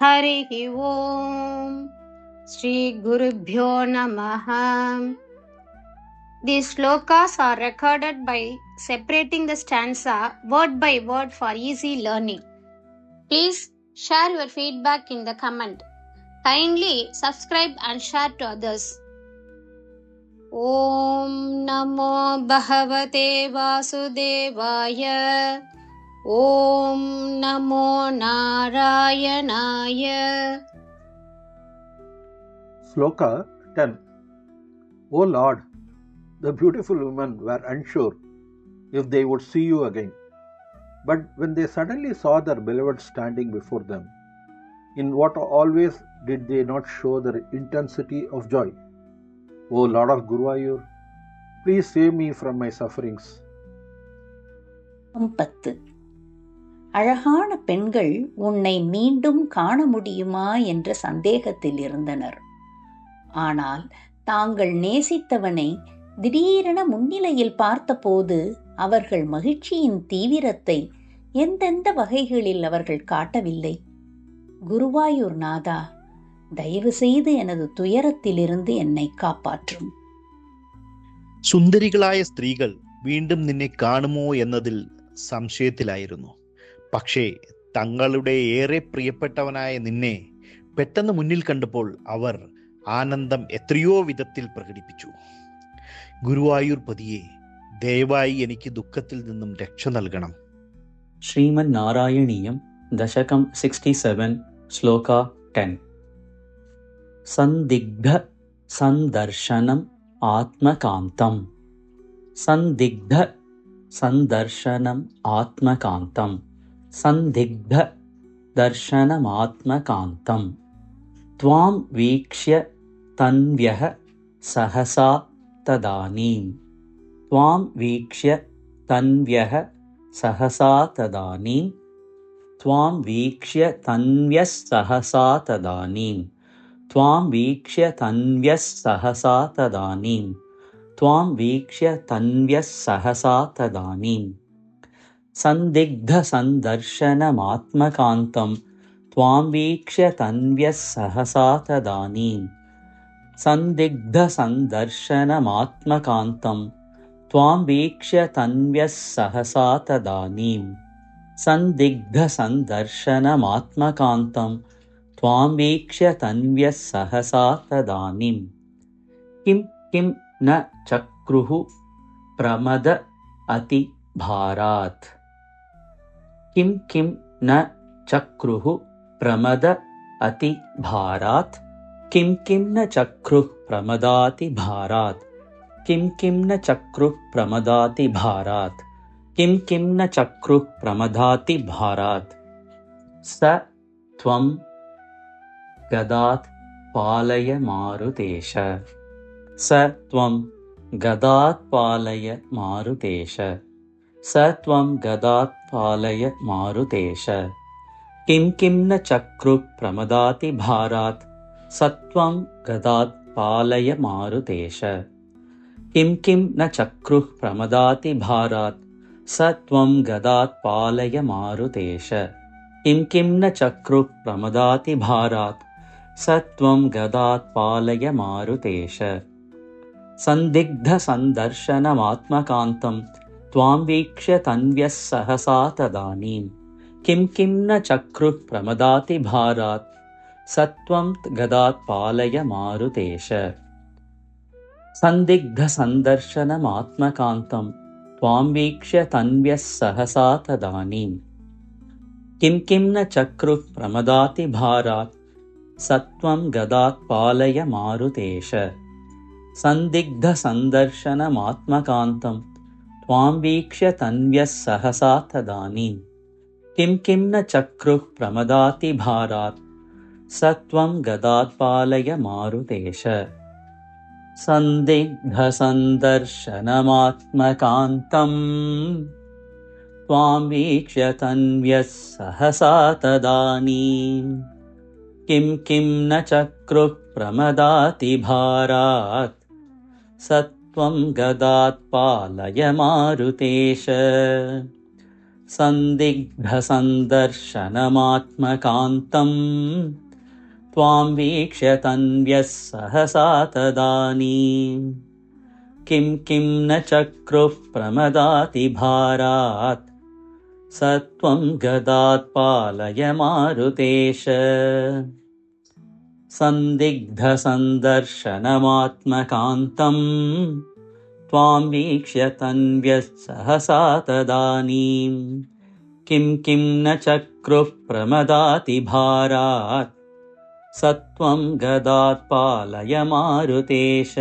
हरिः ओम् श्रीगुरुभ्यो नमः. These slokas are recorded by separating the stanza word by word for easy learning. Please share your feedback in the comment. Kindly subscribe and share to others. Om Namo Bhagavate Vasudevaya. Om Namo Narayanaya. Sloka 10. O Lord, the beautiful women were unsure if they would see you again. But when they suddenly saw their beloved standing before them, in what always did they not show their intensity of joy? O Lord of Guruvayur, please save me from my sufferings. 10. அழகான பெண்கள் உன்னை மீண்டும் காண முடியுமா என்ற சந்தேகத்தில் இருந்தனர். ஆனால் தாங்கள் நேசித்தவனை திடீரென முன்னிலையில் பார்த்தபோது அவர்கள் மகிழ்ச்சியின் தீவிரத்தை எந்தெந்த வகைகளில் அவர்கள் காட்டவில்லை. குருவாயூர் நாதா, தயவு செய்து எனது துயரத்திலிருந்து என்னை കാപ്പാற்றும். സുന്ദരികളായ സ്ത്രീകൾ വീണ്ടും നിന്നെ കാണുമോ എന്നതിൽ സംശയത്തിലായിരുന്നു. പക്ഷേ തങ്ങളുടെ ഏറെ പ്രിയപ്പെട്ടവനായ നിന്നെ പെട്ടെന്ന് മുന്നിൽ കണ്ടപ്പോൾ അവർ ആനന്ദം എത്രയോ വിധത്തിൽ പ്രകടിപ്പിച്ചു. ഗുരുവായൂർ പതിയെ, ദയവായി എനിക്ക് ദുഃഖത്തിൽ നിന്നും രക്ഷ നൽകണം. ശ്രീമൻ നാരായണീയം ദശകം 67 ശ്ലോക 10. സന്ദിഗ്ധ സന്ദർശനം ആത്മകാന്തം. സന്ദിഗ്ധ സന്ദർശനം ആത്മകാന്തം. സന്ദിഗ്ധ ദർശനമാത്മകാന്തം. ത്വാം വീക്ഷ്യ തന്വ്യഃ സഹസാ തദാനീം. ത്വാം വീക്ഷ്യ തന്വ്യഃ സഹസാ തദാനീം. ത്വാം വീക്ഷ്യ തന്വ്യഃ സഹസാ തദാനീം. ത്വാം വീക്ഷ്യ തന്വ്യഃ സഹസാ തദാനീം. ത്വാം വീക്ഷ്യ തന്വ്യഃ സഹസാ തദാനീം. സന്ദിഗ്ധ സന്ദർശനമാത്മകാന്തം. ത്വാം വീക്ഷ്യ തന്വ്യഃ സഹസാ തദാനീം. സന്ദിഗ്ധ സന്ദർശനമാത്മകാന്തം. ത്വാം വീക്ഷ്യ തന്വ്യഃ സഹസാ തദാനീം. സന്ദിഗ്ധ സന്ദർശനമാത്മകാന്തം. ത്വാം വീക്ഷ്യ തന്വ്യഃ സഹസാ തദാനീം. കിം കിം ന ചക്രുഃ പ്രമദ അതി ഭാരാത്. കിം കിം ന ചക്രുഃ പ്രമദ അതി ഭാരാത്. കിം കിം ന ചക്രുഃ പ്രമദാതി ഭാരാത്. കിം കിം ന ചക്രുഃ പ്രമദാതി ഭാരാത്. കിം കിം ന ചക്രുഃ പ്രമദാതി ഭാരാത്. സ ത്വം ഗദാത് പാലയ മാരുതേശ. സ ത്വം ഗദാത് പാലയ മാരുതേശ. സ ത്വം ഗദാത് പാലയ മാരുതേശ. കിം കിം ന ചക്രുഃ പ്രമദാതി ഭാരാത്. സത്വം ഗദാത് പാലയ മാരുതേശ. കിം കിം ന ചക്രുഃ പ്രമദാതി ഭാരാത്. സത്വം ഗദാത് പാലയ മാരുതേശ. കിം കിം ന ചക്രുഃ പ്രമദാതി ഭാരാത്. സത്വം ഗദാത് പാലയ മാരുതേശ. സന്ദിഗ്ധ സന്ദർശനമാത്മകാന്തം. ത്വാം വീക്ഷ്യ തന്വ്യഃ സഹസാ തദാനീം. കിം കിം ന ചക്രുഃ പ്രമദാതി ഭാരാത്. സത്വം ഗദാത് പാലയ മാരുതേശ. സന്ദിഗ്ധ സന്ദർശനമാത്മകാന്തം. ത്വാം വീക്ഷ്യ തന്വ്യഃ സഹസാ തദാനീം. കിം കിം ന ചക്രുഃ പ്രമദാതി ഭാരാത്. സത്വം ഗദാത് പാലയ മാരുതേശ. സന്ദിഗ്ധ സന്ദർശനമാത്മകാന്തം. ത്വാം വീക്ഷ്യ തന്വ്യഃ സഹസാ തദാനീം. കിം കിം ന ചക്രുഃ പ്രമദാതി ഭാരാത്. സത്വം ഗദാത് പാലയ മാരുതേശ. സന്ദിഗ്ധ സന്ദർശനമാത്മകാന്തം. ത്വാം വീക്ഷ്യ തന്വ്യഃ സഹസാ തദാനീം. കിം കിം ന ചക്രുഃ പ്രമദാതി ഭാരാത്. സത്വം ഗദാത് പാലയ മാരുതേശ. सन्दिग्धसन्दर्शनमात्मकान्तम् त्वां वीक्ष्य तन्व्यः सहसा तदानीम् किं किं न चक्रुः प्रमदातिभारात् स त्वं गदात् पालय मारुतेश सन्दिग्धसन्दर्शनमात्मकान्तम् त्वां वीक्ष्य तन्व्यः सहसा तदानीम् किं किं न चक्रुः प्रमदातिभारात् स त्वं गदात् पालय मारुतेश।